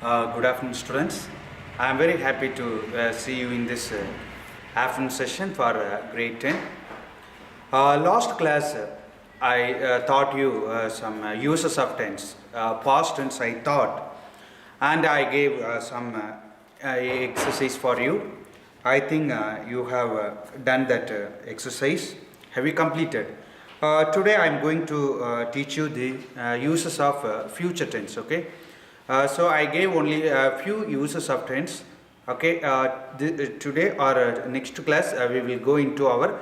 Good afternoon, students. I am very happy to see you in this afternoon session for grade 10. Last class, I taught you some uses of tense, past tense I taught, and I gave some exercise for you. I think you have done that exercise. Have you completed? Today I am going to teach you the uses of future tense. Okay. So I gave only a few uses of tense. Okay, today or next class we will go into our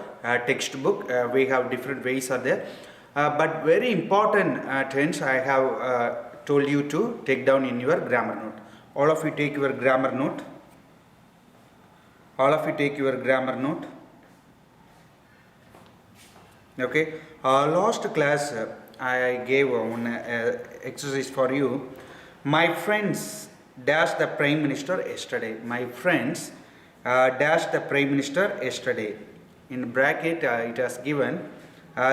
textbook. We have different ways are there, but very important tense I have told you to take down in your grammar note. All of you take your grammar note. All of you take your grammar note. Okay, last class I gave one exercise for you. My friends dashed the Prime Minister yesterday. My friends dashed the Prime Minister yesterday. In bracket it has given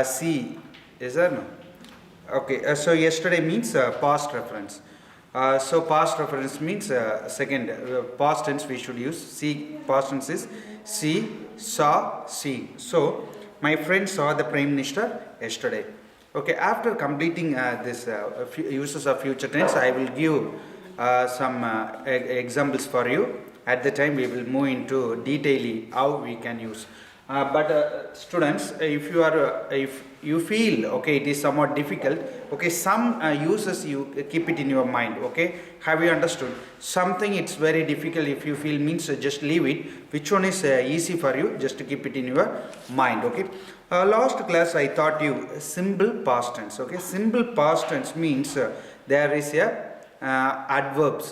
C. Is there no? Okay, so yesterday means past reference. So past reference means second past tense we should use. C past tense is see, saw, see. So my friend saw the Prime Minister yesterday. Okay, after completing this uses of future tense, I will give some examples for you. At the time we will move into detailing how we can use. But students, if you feel okay, it is somewhat difficult. Okay, some uses you keep it in your mind. Okay, have you understood? Something it's very difficult. If you feel means just leave it. Which one is easy for you? Just to keep it in your mind. Okay. Last class I taught you simple past tense. Okay, simple past tense means there is a adverb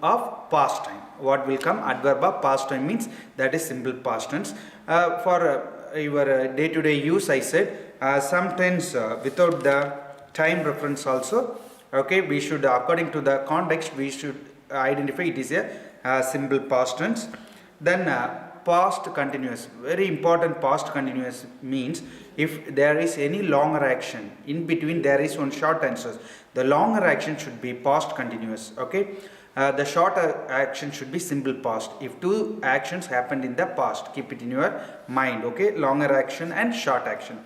of past time. What will come? Adverb of past time means that is simple past tense. For your day-to-day use, I said some tense without the time reference also. Okay, we should according to the context we should identify it is a simple past tense. Then past continuous, very important. Past continuous means if there is any longer action in between, there is one short answer, the longer action should be past continuous. Okay, the shorter action should be simple past. If two actions happened in the past, keep it in your mind. Okay, longer action and short action.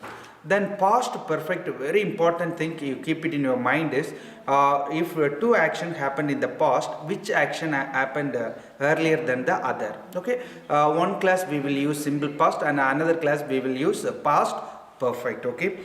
Then past perfect, very important thing you keep it in your mind is if two actions happened in the past, which action happened earlier than the other. Okay, one class we will use simple past and another class we will use past perfect. Okay,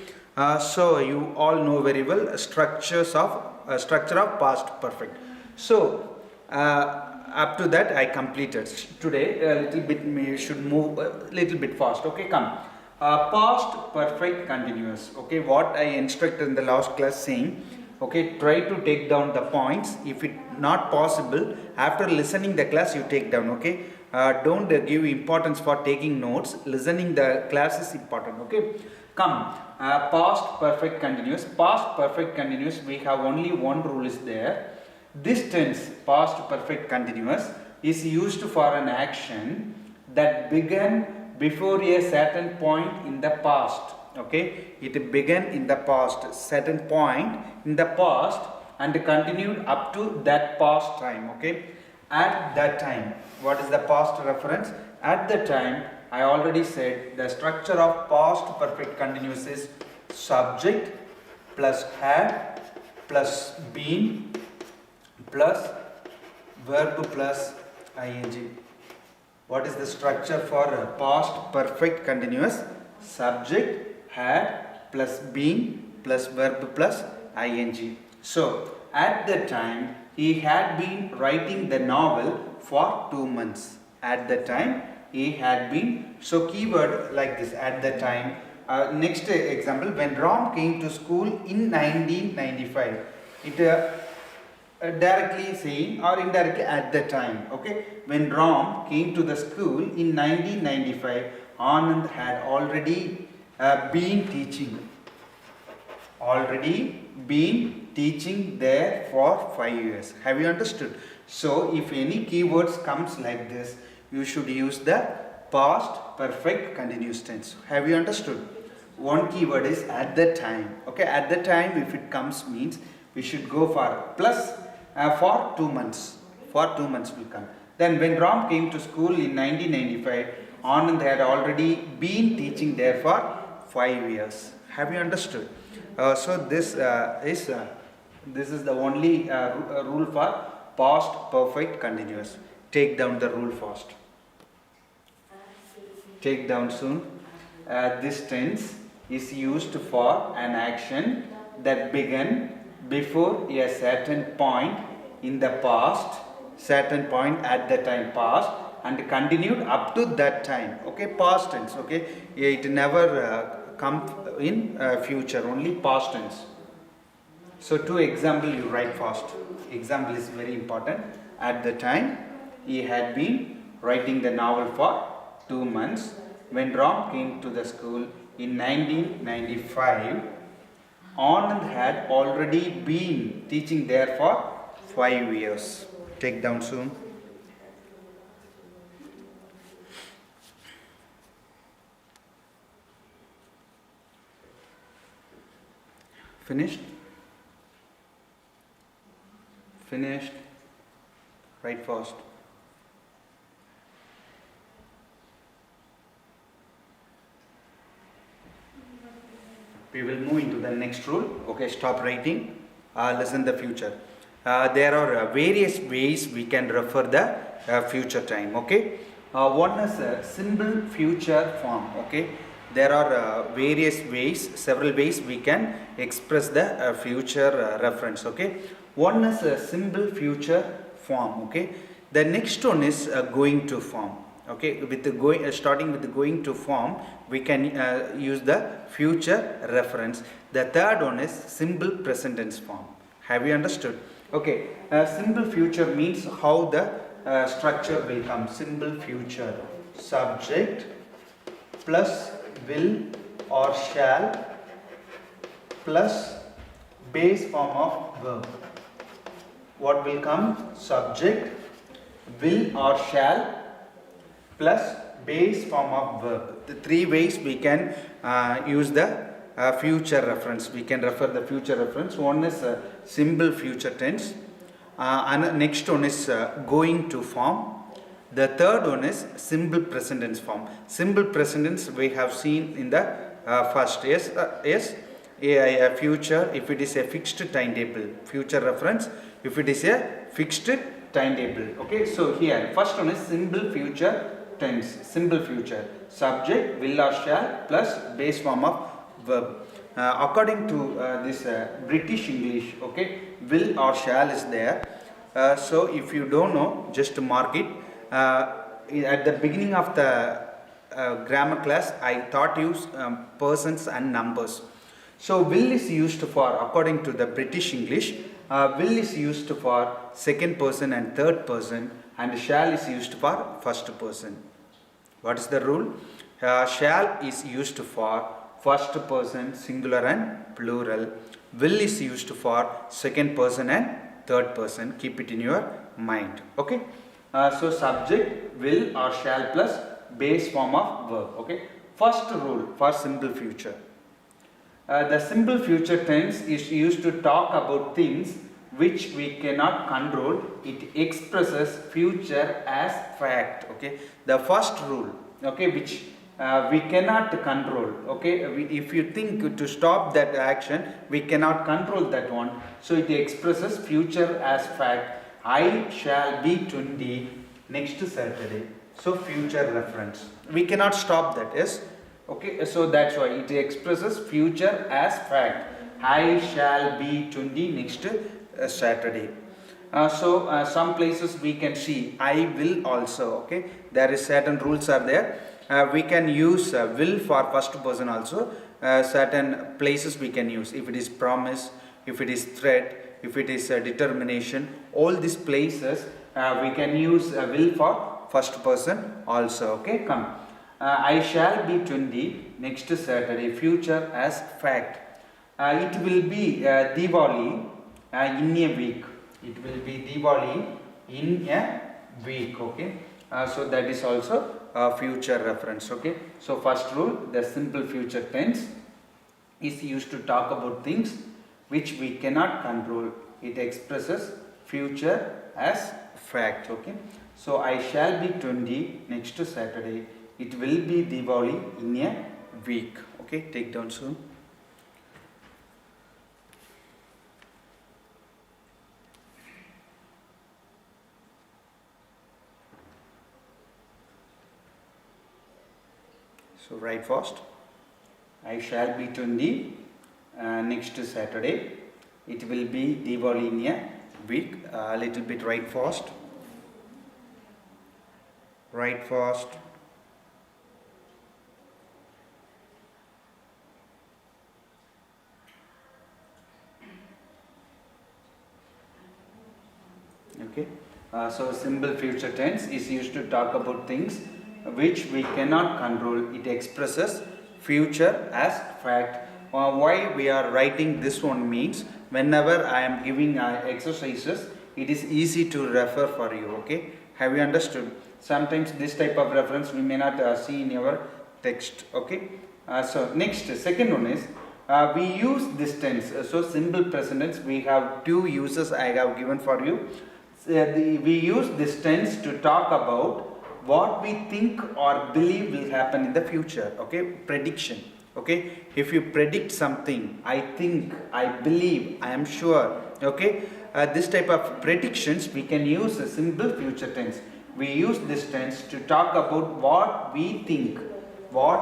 so you all know very well structure of past perfect. So up to that I completed. Today a little bit we should move a little bit fast. Okay, come. Past perfect continuous. Okay, what I instructed in the last class saying, okay, try to take down the points. If it not possible, after listening the class you take down. Okay, don't give importance for taking notes. Listening the class is important. Okay, come. Past perfect continuous. Past perfect continuous, we have only one rule is there. This tense past perfect continuous is used for an action that began before a certain point in the past. Okay, it began in the past, certain point in the past and continued up to that past time. Okay, at that time, what is the past reference? At the time, I already said the structure of past perfect continuous is subject plus had plus been plus verb plus ing. What is the structure for past perfect continuous? Subject, had plus been plus verb plus ing. So at the time he had been writing the novel for 2 months. At the time he had been, so keyword like this, at the time. Next example, when Ram came to school in 1995. It directly saying or indirectly at the time. Okay, when Ram came to the school in 1995, Anand had already been teaching. Already been teaching there for 5 years. Have you understood? So if any keywords comes like this, you should use the past perfect continuous tense. Have you understood? One keyword is at the time. Okay, at the time if it comes means we should go for plus For 2 months. For 2 months will come. Then when Ram came to school in 1995, Anand had already been teaching there for 5 years. Have you understood? So this is the only rule for past perfect continuous. Take down the rule fast. Take down soon. This tense is used for an action that began before a certain point in the past, certain point at the time past, and continued up to that time. Okay, past tense. Okay, it never come in future, only past tense. So to example you write fast. Example is very important. At the time he had been writing the novel for 2 months. When Ram came to the school in 1995, Anand had already been teaching there for 5 years. Take down soon. Finished? Finished. Write fast. We will move into the next rule. Okay, stop writing. Listen the future. There are various ways we can refer the future time. Okay, one is a simple future form. Okay, there are various ways, several ways we can express the future reference. Okay, one is a simple future form. Okay, the next one is going to form. Okay, with the starting with the going to form, we can use the future reference. The third one is simple present tense form. Have you understood? Okay, simple future means how the structure will come. Simple future, subject plus will or shall plus base form of verb. What will come? Subject, will or shall plus base form of verb. The three ways we can use the future reference. We can refer the future reference. One is simple future tense, and next one is going to form. The third one is simple present tense form. Simple present tense we have seen in the first. Yes, a future if it is a fixed timetable. Future reference if it is a fixed timetable. Okay, so here first one is simple future tense. Simple future, subject, will or shall plus base form of verb. According to this British English, okay, will or shall is there. So if you don't know, just mark it. At the beginning of the grammar class, I taught you persons and numbers. So will is used for, according to the British English, will is used for second person and third person, and shall is used for first person. What is the rule? Shall is used for first person singular and plural. Will is used for second person and third person. Keep it in your mind. Okay. So subject, will or shall plus base form of verb. Okay. First rule for simple future. The simple future tense is used to talk about things which we cannot control. It expresses future as fact. Okay, the first rule, okay, which we cannot control. Okay, if you think to stop that action, we cannot control that one, so it expresses future as fact. I shall be 20 next Saturday. So future reference, we cannot stop that. Yes, okay, so that's why it expresses future as fact. I shall be 20 next Saturday. So some places we can see I will also. Okay, there is certain rules are there. We can use will for first person also. Certain places we can use, if it is promise, if it is threat, if it is determination, all these places we can use will for first person also. Okay, come. I shall be 20 next Saturday. Future as fact. It will be Diwali in a week. It will be Diwali in a week. Okay, so that is also a future reference. Okay, so first rule, the simple future tense is used to talk about things which we cannot control. It expresses future as fact. Okay, so I shall be 20 next Saturday. It will be Diwali in a week. Okay, take down soon. So write fast. I shall be 20 next Saturday. It will be Diwali in a week. A little bit write fast. Write fast. Okay. So simple future tense is used to talk about things which we cannot control. It expresses future as fact. Why we are writing this one means whenever I am giving exercises, it is easy to refer for you. Okay, have you understood? Sometimes this type of reference we may not see in your text. Okay, so next second one is we use this tense. So simple present tense, we have two uses I have given for you. We use this tense to talk about what we think or believe will happen in the future. Okay, prediction. Okay, if you predict something, I think, I believe, I am sure. Okay, this type of predictions we can use a simple future tense. We use this tense to talk about what we think or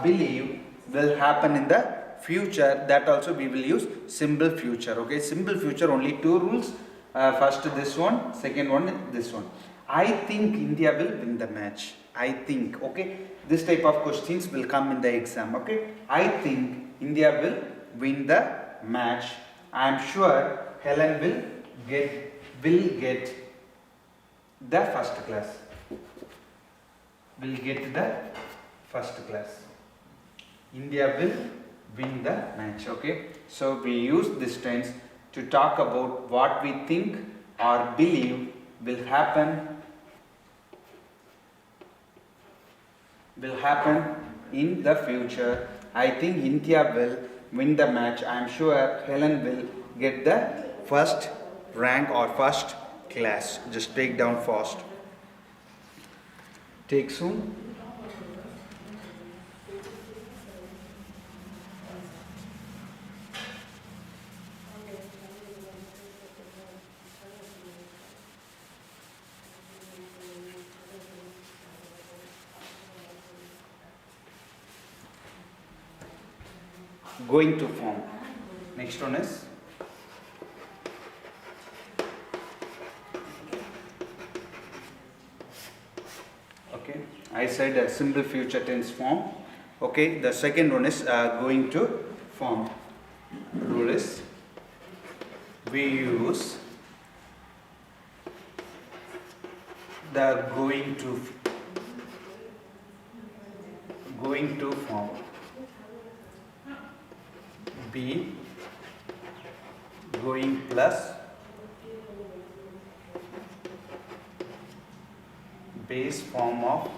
believe will happen in the future. That also we will use simple future. Okay, simple future only two rules. First this one, second one this one. I think India will win the match. I think. Okay, this type of questions will come in the exam. Okay, I think India will win the match. I am sure Helen will get the first class. Will get the first class. India will win the match. Okay, so we use this tense to talk about what we think or believe will happen in the future. I think India will win the match. I am sure Helen will get the first rank or first class. Just take down fast. Take soon. Going to form. Next one is okay. I said a simple future tense form. Okay, the second one is going to form. Rule is we use the going to form. Be going plus base form of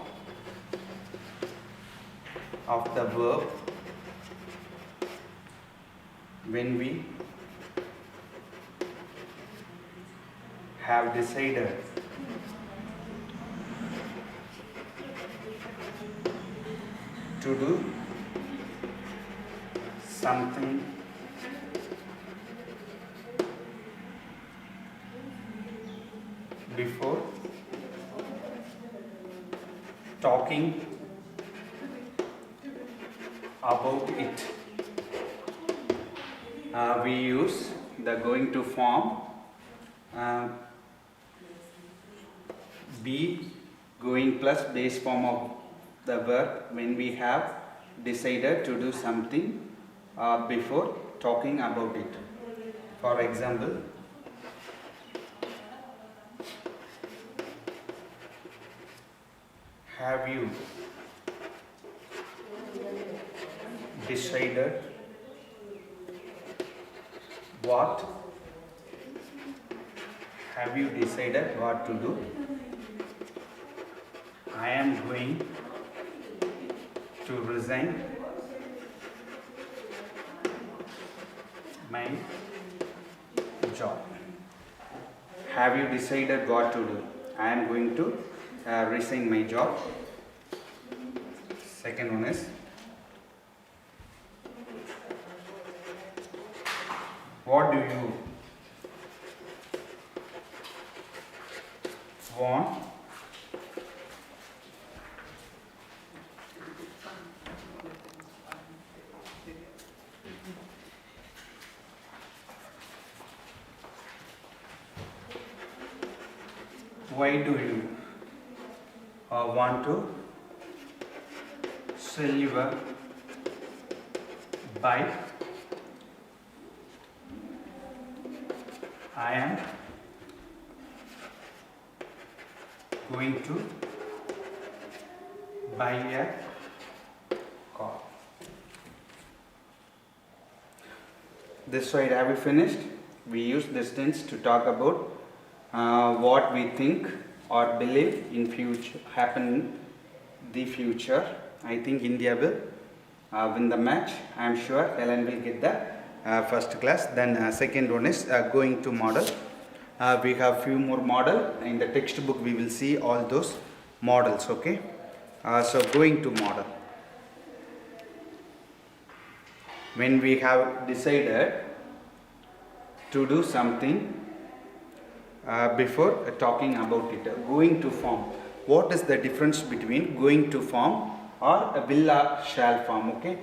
the verb when we have decided to do something before talking about it. We use the going to form be going plus base form of the verb when we have decided to do something before talking about it. For example, have you decided what? Have you decided what to do? I am going to resign my job. have you decided what to do? I am going to resign my job. Second one is, what do you want why do you want to sell your bike? I am going to buy a car. This side have we finished? We use this tense to talk about what we think or believe in future happen in the future. I think India will win the match. I am sure Helen will get the first class. Then second one is going to model. We have few more model in the textbook. We will see all those models. Okay. So going to model. When we have decided to do something before talking about it, going to form. What is the difference between going to form or a will or shall form? Okay.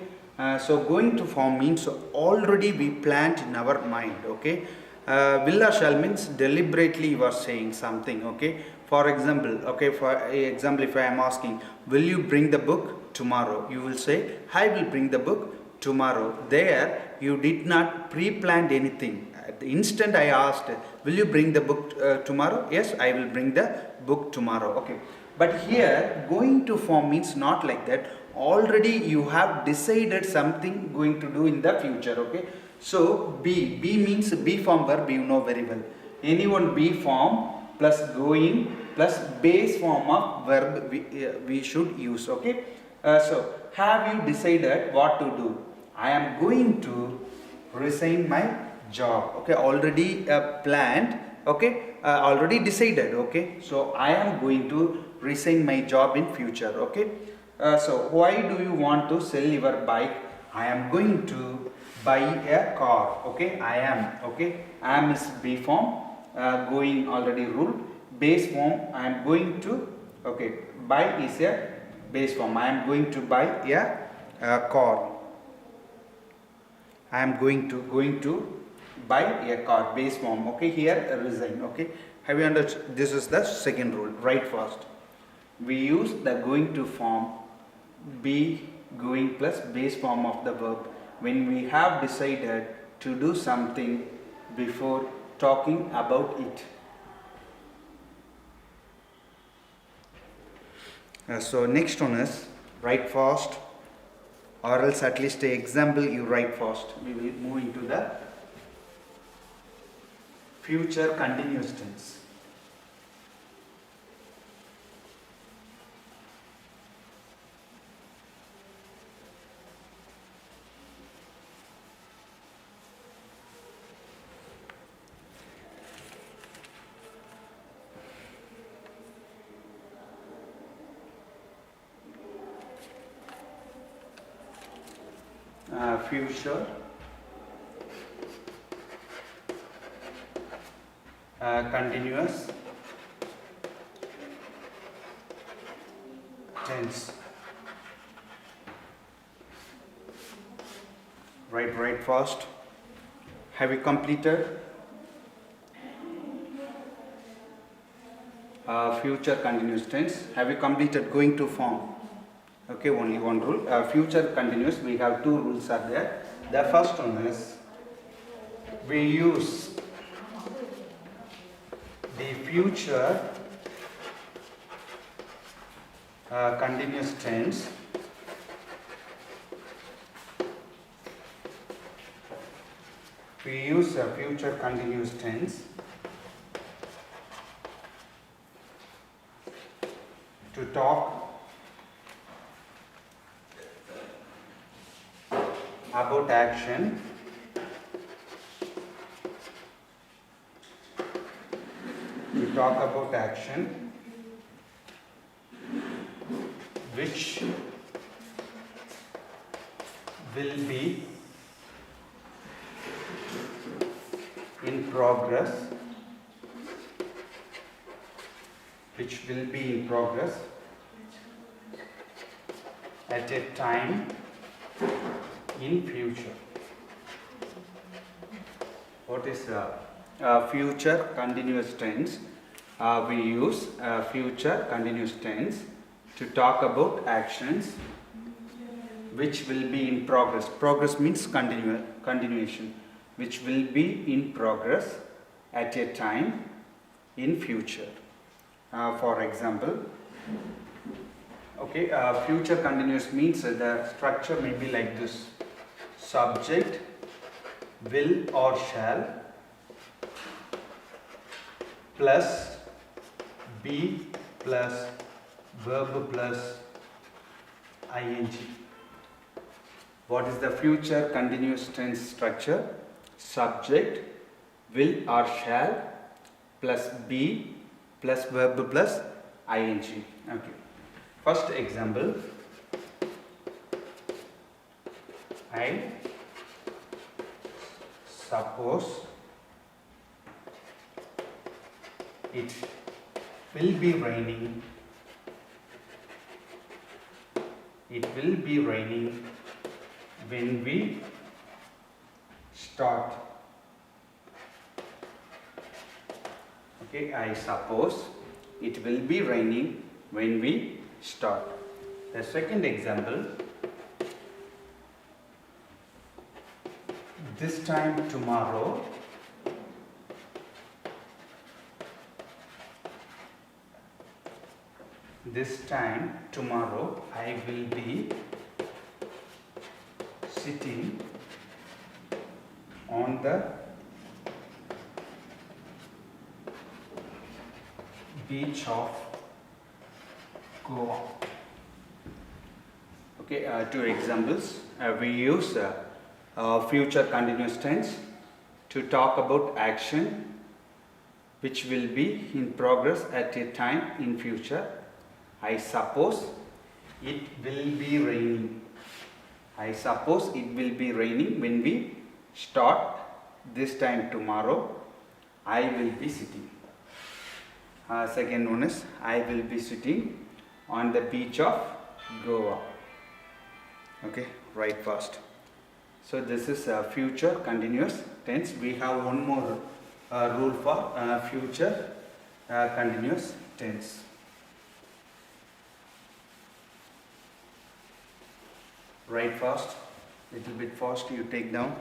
So going to form means already we planned in our mind. Okay. Will or shall means deliberately you are saying something. Okay. For example, if I am asking, will you bring the book tomorrow? You will say, I will bring the book tomorrow. There you did not pre-planned anything. At the instant I asked, will you bring the book tomorrow? Yes, I will bring the book tomorrow. Okay. But here going to form means not like that. Already you have decided something going to do in the future. Okay. So be means be form verb, you know very well. Anyone be form plus going plus base form of verb we should use. Okay. So have you decided what to do? I am going to resign my job. Okay. Already planned. Okay. Already decided. Okay. So I am going to resign my job in future. Okay. So why do you want to sell your bike? I am going to buy a car. Okay. I am. Okay. Am is be form. Going already ruled. Base form I am going to. Okay. Buy is a base form. I am going to buy a car. I am going to buy a car. Base form. Okay. Here resign. Okay. Have you understood? This is the second rule. Write fast. We use the going to form be going plus base form of the verb when we have decided to do something before talking about it. So next one is write fast, or else at least an example you write fast. We will move into the future continuous tense. Future continuous tense. Write fast. Have you completed? Future continuous tense. Have you completed going to form? Okay, only one rule. Future continuous, we have two rules are there. The first one is we use the future continuous tense future continuous tense to talk about action to talk about action which will be in progress, at a time in future. What is future continuous tense? We use future continuous tense to talk about actions which will be in progress. Progress means continuation, which will be in progress at a time in future. For example, okay, future continuous means the structure may be like this: subject, will or shall, plus be plus verb plus ing. What is the future continuous tense structure? Subject, will or shall, plus be plus verb plus ing. Okay. First example, I suppose it will be raining. It will be raining when we start. Okay, I suppose it will be raining when we start. The second example, this time tomorrow I will be sitting on the beach of Goa. Okay, two examples. We use future continuous tense to talk about action which will be in progress at a time in future. I suppose it will be raining. I suppose it will be raining when we start. This time tomorrow I will be sitting. Second one is I will be sitting on the beach of Goa. Okay, write fast. So this is future continuous tense. We have one more rule for future continuous tense. Write fast, little bit fast, you take down.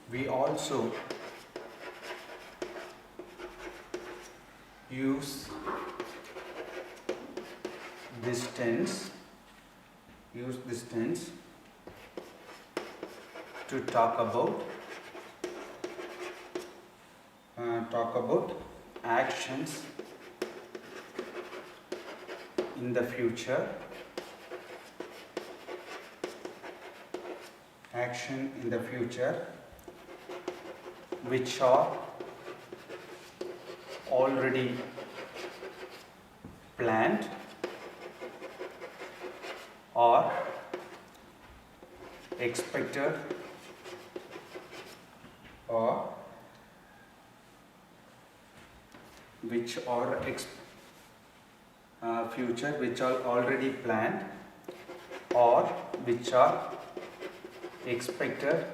We also use this tense to talk about actions in the future. Action in the future which are already planned or expected or which are future which are already planned or which are expected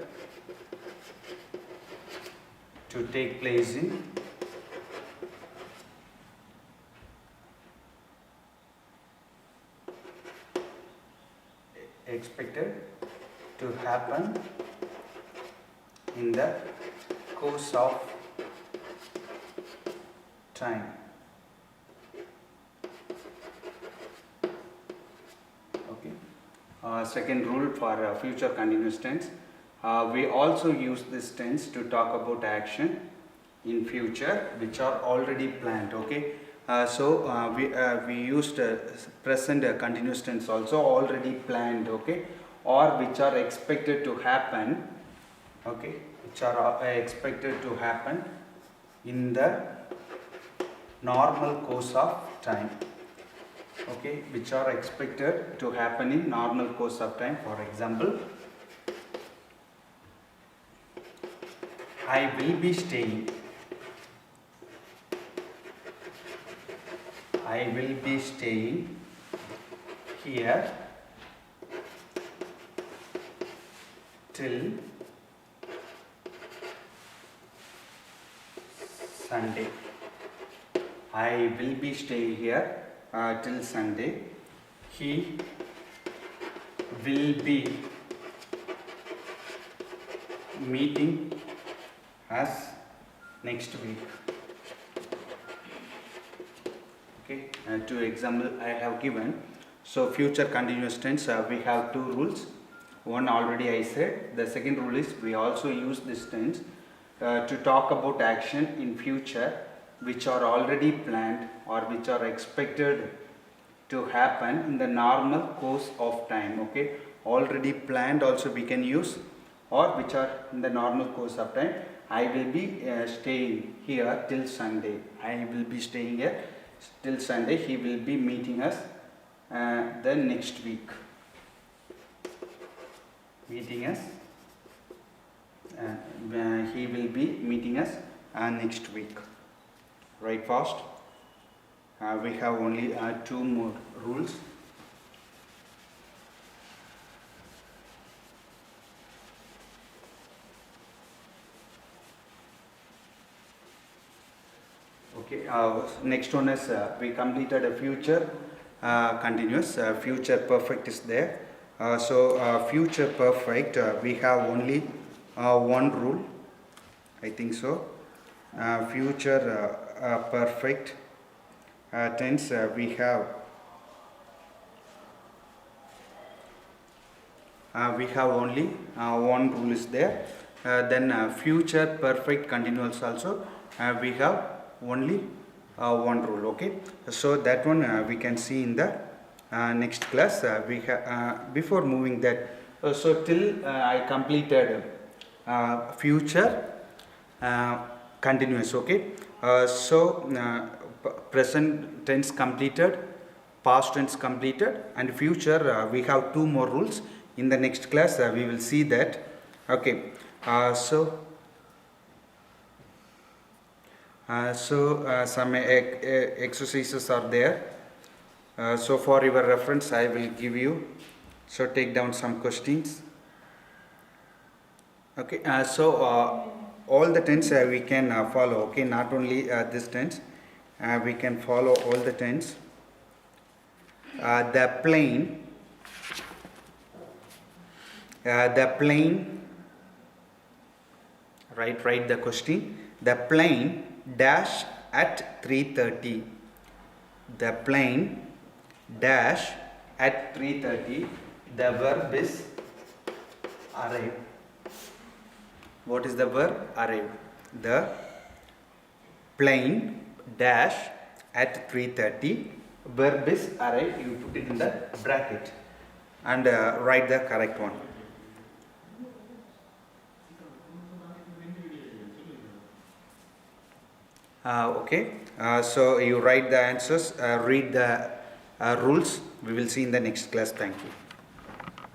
to take place in happen in the course of time. Okay. Second rule for future continuous tense. We also use this tense to talk about action in future which are already planned. Okay. We used present continuous tense also, already planned, okay, or which are expected to happen, okay, which are expected to happen in the normal course of time, okay, which are expected to happen in normal course of time. For example, I will be staying. I will be staying here till Sunday. I will be staying here till Sunday. He will be meeting us next week. Okay, two example I have given. So future continuous tense, we have two rules. One already I said. The second rule is we also use this tense to talk about action in future which are already planned or which are expected to happen in the normal course of time. Okay, already planned also we can use, or which are in the normal course of time. I will be staying here till Sunday. I will be staying here till Sunday. He will be meeting us the next week. Meeting us. He will be meeting us next week. Right fast. We have only two more rules. Okay, next one is we completed a future continuous. Future perfect is there. Future perfect, we have only one rule, I think so. Future perfect tense, we have only one rule is there. Then future perfect continuous also, we have only one rule. Okay, so that one we can see in the next class. Before moving that, so till I completed future continuous. Okay, present tense completed, past tense completed, and future we have two more rules. In the next class we will see that. Okay, some exercises are there. So for your reference I will give you. So take down some questions. Okay, all the tense we can follow. Okay, not only this tense, we can follow all the tense. The plane write the question. The plane dash at 3:30. The plane dash at 3:30. The verb is arrive. What is the verb? Arrive. The plane dash at 3:30. Verb is arrive. You put it in the bracket and write the correct one. Okay, so you write the answers, read the rules. We will see in the next class. Thank you.